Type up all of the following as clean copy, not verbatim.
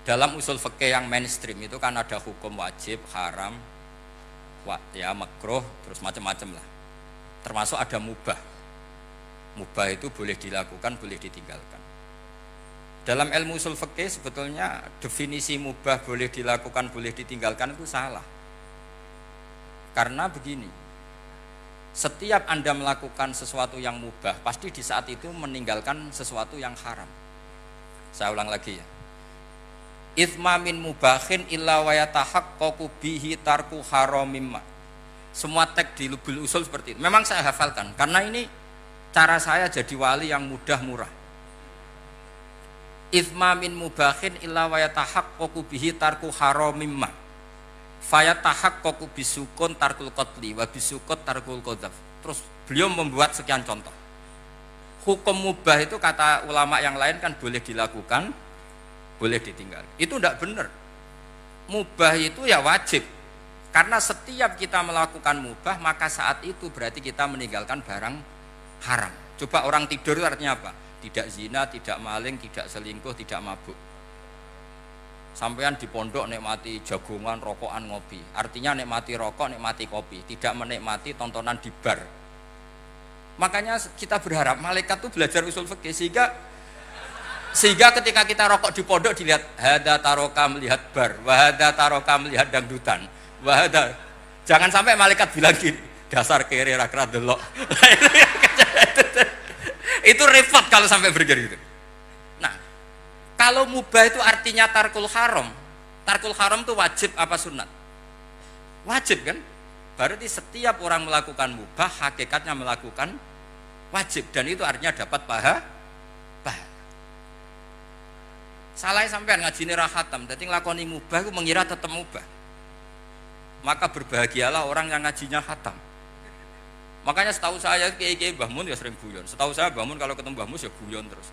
dalam usul fikih yang mainstream itu kan ada hukum wajib, haram, ya makruh, terus macam-macam lah. Termasuk ada mubah. Mubah itu boleh dilakukan, boleh ditinggalkan. Dalam ilmu usul fikih sebetulnya definisi mubah boleh dilakukan, boleh ditinggalkan itu salah. Karena begini, setiap Anda melakukan sesuatu yang mubah, pasti di saat itu meninggalkan sesuatu yang haram. Saya ulang lagi ya. Itsma min mubahin illa wa yatahaqqaqu bihi tarku haramimma. Semua teks di Lubul Usul seperti itu. Memang saya hafalkan karena ini cara saya jadi wali yang mudah murah. Itsma min mubahin illa wa yatahaqqaqu bihi tarku haramimma. Fayatahaqqaqu bisukun tarkul qatli wa bisukut tarkul qadzaf. Terus beliau membuat sekian contoh. Hukum mubah itu kata ulama yang lain kan boleh dilakukan, boleh ditinggal. Itu tidak benar. Mubah itu ya wajib. Karena setiap kita melakukan mubah, maka saat itu berarti kita meninggalkan barang haram. Coba orang tidur artinya apa? Tidak zina, tidak maling, tidak selingkuh, tidak mabuk. Sampean di pondok nikmati jagungan, rokokan, ngopi. Artinya nikmati rokok, nikmati kopi. Tidak menikmati tontonan di bar. Makanya kita berharap malaikat itu belajar usul fikih sehingga ketika kita rokok di pondok dilihat hada taroka melihat bar, wahada taroka melihat dangdutan, wahada. Jangan sampai malaikat bilang gini, dasar kere rakra delok. Itu repot kalau sampai begitu. Nah, kalau mubah itu artinya tarkul haram. Tarkul haram itu wajib apa sunat? Wajib kan? Berarti setiap orang melakukan mubah hakikatnya melakukan wajib dan itu artinya dapat pahala. Salah sampean ngajine ra khatam, dadi nglakoni mubah itu mengira tetap mubah. Maka berbahagialah orang yang ngajinya khatam. Makanya setahu saya kiai-kiai Mbah Mun ya sering guyon. Setahu saya Mbah Mun kalau ketemu Mbah Mus ya guyon terus.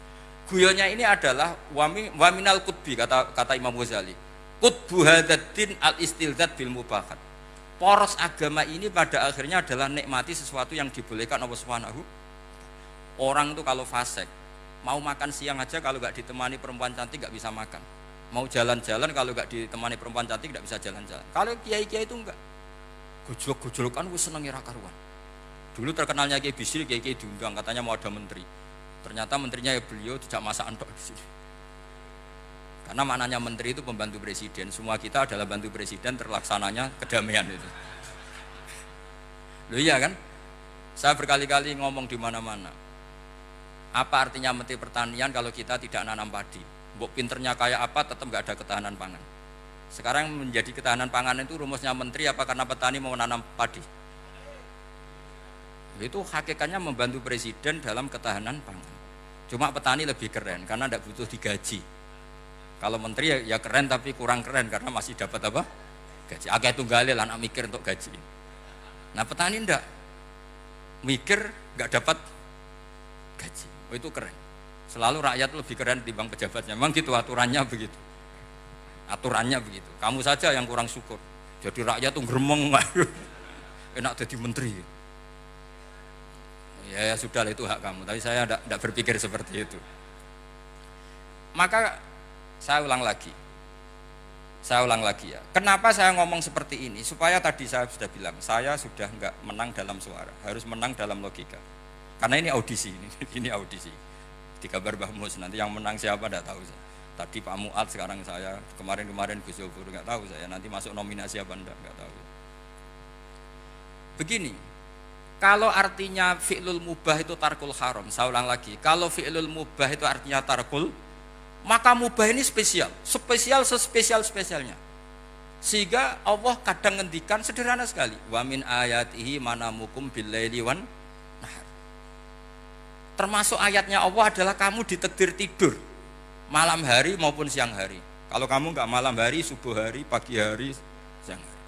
Guyonnya ini adalah waminal qutbi kata Imam Ghazali. Qutbu hadaddin al-istilzat bil mubahat. Poros agama ini pada akhirnya adalah nikmati sesuatu yang dibolehkan Allah Subhanahu. Orang itu kalau fasik mau makan siang aja kalau nggak ditemani perempuan cantik nggak bisa makan. Mau jalan-jalan kalau nggak ditemani perempuan cantik nggak bisa jalan-jalan. Kalau kiai-kiai itu enggak. Gojlok-gojlokan gue seneng ira karuan. Dulu terkenalnya Kiai Bisri, Kiai diundang katanya mau ada menteri. Ternyata menterinya ya beliau tidak masak antok di sini. Karena maknanya menteri itu pembantu presiden. Semua kita adalah bantu presiden terlaksananya kedamaian itu. Loh iya kan? Saya berkali-kali ngomong di mana-mana. Apa artinya menteri pertanian kalau kita tidak nanam padi? Mbok pinternya kayak apa tetap nggak ada ketahanan pangan. Sekarang menjadi ketahanan pangan itu rumusnya menteri apa karena petani mau nanam padi? Itu hakikatnya membantu presiden dalam ketahanan pangan. Cuma petani lebih keren karena tidak butuh digaji. Kalau menteri ya keren tapi kurang keren karena masih dapat apa? Gaji. Agak tunggalil anak mikir untuk gaji. Nah petani enggak mikir nggak dapat gaji. Oh, itu keren. Selalu rakyat lebih keren dibanding pejabatnya. Memang gitu aturannya begitu. Aturannya begitu. Kamu saja yang kurang syukur. Jadi rakyat tuh gremeng, enak jadi menteri. Ya sudah itu hak kamu. Tapi saya tidak berpikir seperti itu. Maka saya ulang lagi ya. Kenapa saya ngomong seperti ini? Supaya tadi saya sudah bilang, saya sudah enggak menang dalam suara, harus menang dalam logika. Karena ini audisi, ini audisi. Di kabar Mbah Mus nanti yang menang siapa tidak tahu saya. Tadi Pak Mu'ad, sekarang saya, kemarin Gus Yofur enggak tahu saya. Nanti masuk nominasi apa enggak tahu. Begini, kalau artinya fi'lul mubah itu tarkul haram, saya ulang lagi. Kalau fi'lul mubah itu artinya tarkul, maka mubah ini spesial sespesialnya. Sehingga Allah kadang ngendikan sederhana sekali. Wa min ayatihi manamukum billaili wan nahar. Termasuk ayatnya Allah adalah kamu ditakdir tidur malam hari maupun siang hari. Kalau kamu enggak malam hari, subuh hari, pagi hari, siang hari.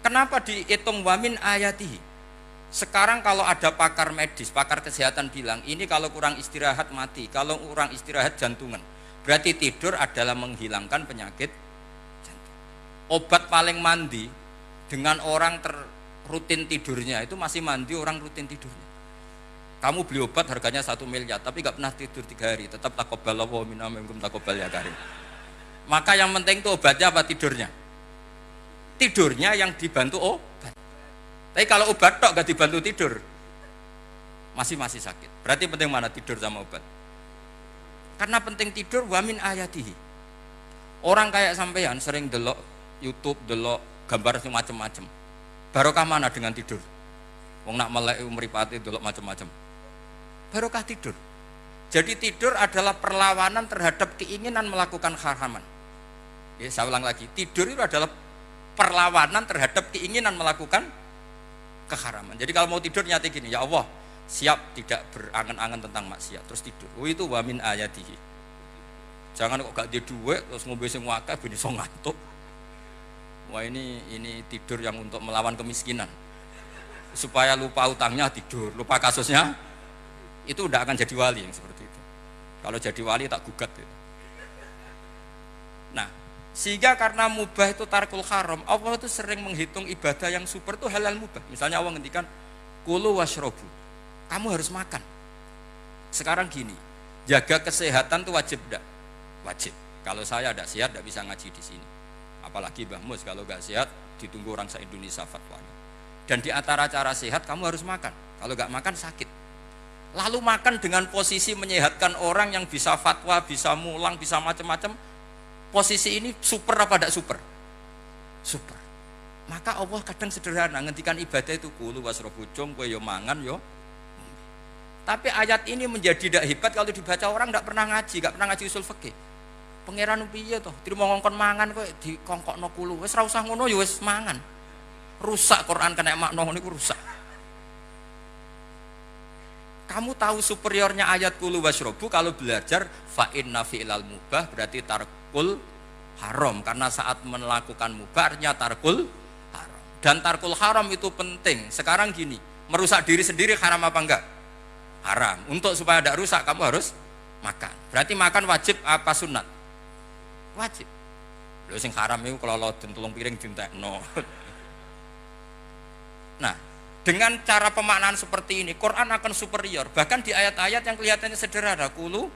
Kenapa dihitung wa min ayatihi? Sekarang kalau ada pakar medis, pakar kesehatan bilang, ini kalau kurang istirahat mati, kalau kurang istirahat jantungan. Berarti tidur adalah menghilangkan penyakit jantung. Obat paling mandi dengan orang rutin tidurnya itu masih mandi orang rutin tidurnya. Kamu beli obat harganya 1 miliar tapi nggak pernah tidur 3 hari, tetap takobbalallahu minna minkum takobbal ya karim. Maka yang penting itu obatnya apa tidurnya? Tidurnya yang dibantu obat. Tapi kalau obat tok gak dibantu tidur, masih sakit. Berarti penting mana tidur sama obat? Karena penting tidur wamin ayatihi. Orang kayak sampean sering delok YouTube, delok gambar macam-macam. Barokah mana dengan tidur? Wong nak melek mripate delok macam-macam. Barokah tidur. Jadi tidur adalah perlawanan terhadap keinginan melakukan haraman. Ya, saya ulang lagi, tidur itu adalah perlawanan terhadap keinginan melakukan keharaman. Jadi kalau mau tidur nyati gini, ya Allah, siap tidak berangan-angan tentang maksiat, terus tidur. Oh itu wamin ayatihi. Jangan kok gak di duit terus ngombe sing akeh ben iso ngantuk. Wah ini tidur yang untuk melawan kemiskinan. Supaya lupa utangnya tidur, lupa kasusnya, itu udah akan jadi wali yang seperti itu. Kalau jadi wali tak gugat gitu. Nah, sehingga karena mubah itu tarkul haram, Allah itu sering menghitung ibadah yang super itu halal mubah. Misalnya Allah ngendikan kulu washrobu, kamu harus makan. Sekarang gini, jaga kesehatan itu wajib enggak? Wajib. Kalau saya tidak sehat tidak bisa ngaji di sini. Apalagi Mbah Mus kalau nggak sehat ditunggu orang se-Indonesia fatwanya. Dan di antara cara sehat kamu harus makan. Kalau nggak makan sakit. Lalu makan dengan posisi menyehatkan orang yang bisa fatwa, bisa mulang, bisa macam-macam. Posisi ini super apa tidak super? Super. Maka Allah kadang sederhana ngendikan ibadah itu kulu wasrobu jong kowe yo mangan yo. Tapi ayat ini menjadi tidak hebat kalau dibaca orang tidak pernah ngaji, nggak pernah ngaji usul fikih. Pangeran piye toh? Trimo ngongkon mangan kowe dikongkokno kulu. Wis ora usah ngono ya wis mangan. Rusak Quran kena makna niku rusak. Kamu tahu superiornya ayat kulu wasrobu kalau belajar fa inna fi'lal mubah berarti tarkul haram karena saat melakukan mubah artinya tarkul haram. Dan tarkul haram itu penting. Sekarang gini, merusak diri sendiri haram apa enggak? Haram. Untuk supaya tidak rusak kamu harus makan. Berarti makan wajib apa sunat? Wajib. Lho sing haram itu kalau loden tulung piring dintekno. Nah, dengan cara pemaknaan seperti ini Quran akan superior. Bahkan di ayat-ayat yang kelihatannya sederhana, kulu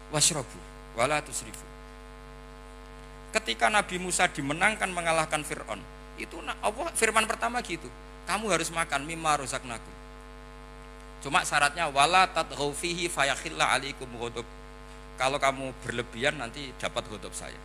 washrobu wala tusrifu. Ketika Nabi Musa dimenangkan mengalahkan Fir'aun, itu Allah firman pertama gitu, kamu harus makan mimma razaqnakum. Cuma syaratnya wala tadghaw fihi fayakhilla alaikum ghadab. Kalau kamu berlebihan nanti dapat ghadab saya.